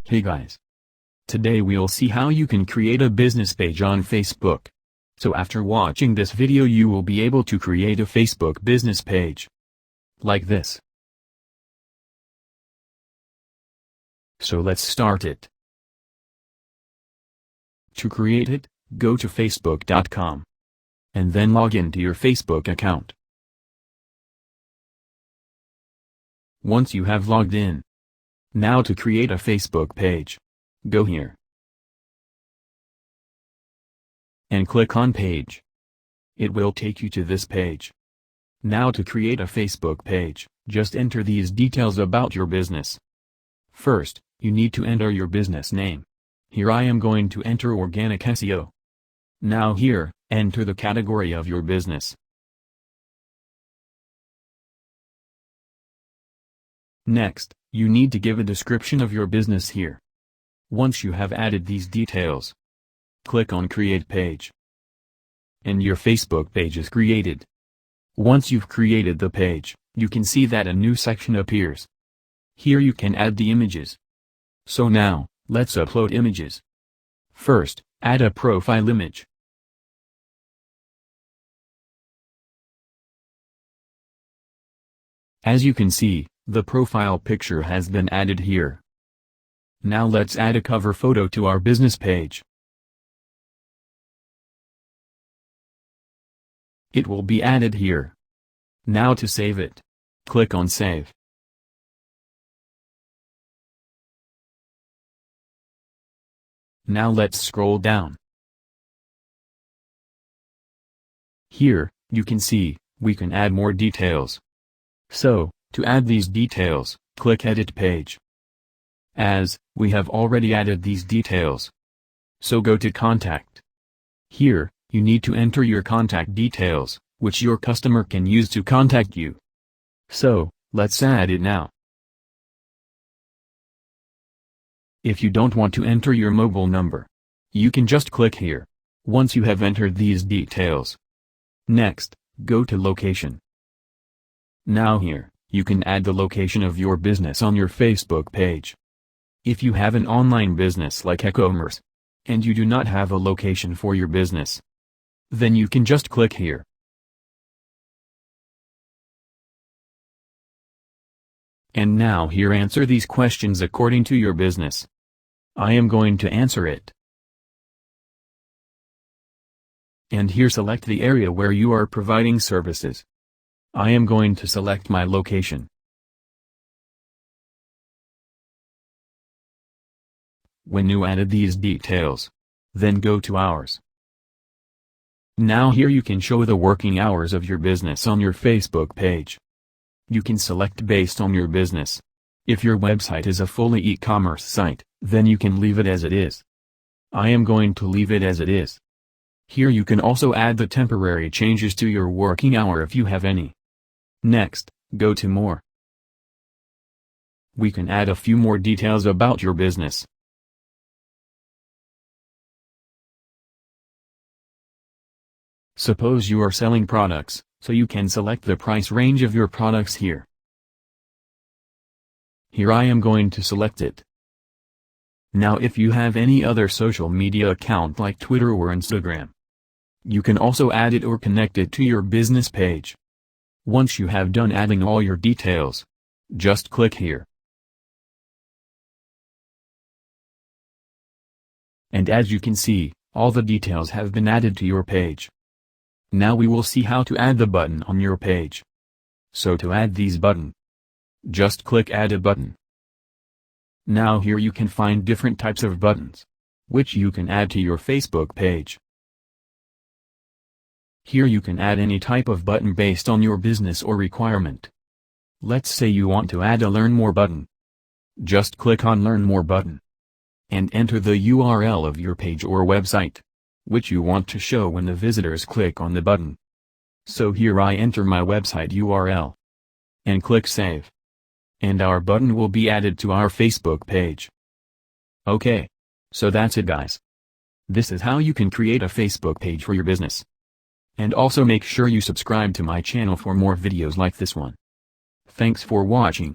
Hey guys. Today we'll see how you can create a business page on Facebook. So after watching this video you will be able to create a Facebook business page. Like this. So let's start it. To create it, go to facebook.com. And then log into your Facebook account. Once you have logged in. Now to create a Facebook page. Go here. And click on page. It will take you to this page. Now to create a Facebook page, just enter these details about your business. First, you need to enter your business name. Here I am going to enter organic SEO. Now here, enter the category of your business. Next, you need to give a description of your business here. Once you have added these details, click on Create Page. And your Facebook page is created. Once you've created the page, you can see that a new section appears. Here you can add the images. So now, let's upload images. First, add a profile image. As you can see, the profile picture has been added here. Now let's add a cover photo to our business page. It will be added here. Now to save it, click on Save. Now let's scroll down. Here, you can see, we can add more details. So, to add these details, click Edit Page. As we have already added these details. So go to Contact. Here, you need to enter your contact details, which your customer can use to contact you. So, let's add it now. If you don't want to enter your mobile number, you can just click here, once you have entered these details. Next, go to Location. Now here, you can add the location of your business on your Facebook page. If you have an online business like e-commerce, and you do not have a location for your business, then you can just click here. And now here answer these questions according to your business. I am going to answer it. And here select the area where you are providing services. I am going to select my location. When you added these details, then go to Hours. Now here you can show the working hours of your business on your Facebook page. You can select based on your business. If your website is a fully e-commerce site, then you can leave it as it is. I am going to leave it as it is. Here you can also add the temporary changes to your working hour if you have any. Next, go to More. We can add a few more details about your business. Suppose you are selling products, so you can select the price range of your products here. Here I am going to select it. Now if you have any other social media account like Twitter or Instagram, you can also add it or connect it to your business page. Once you have done adding all your details, just click here. And as you can see, all the details have been added to your page. Now we will see how to add the button on your page. So to add these button, just click Add a Button. Now here you can find different types of buttons, which you can add to your Facebook page. Here you can add any type of button based on your business or requirement. Let's say you want to add a Learn More button. Just click on Learn More button. And enter the URL of your page or website, which you want to show when the visitors click on the button. So here I enter my website URL. And click Save. And our button will be added to our Facebook page. Okay. So that's it guys. This is how you can create a Facebook page for your business. And also make sure you subscribe to my channel for more videos like this one. Thanks for watching.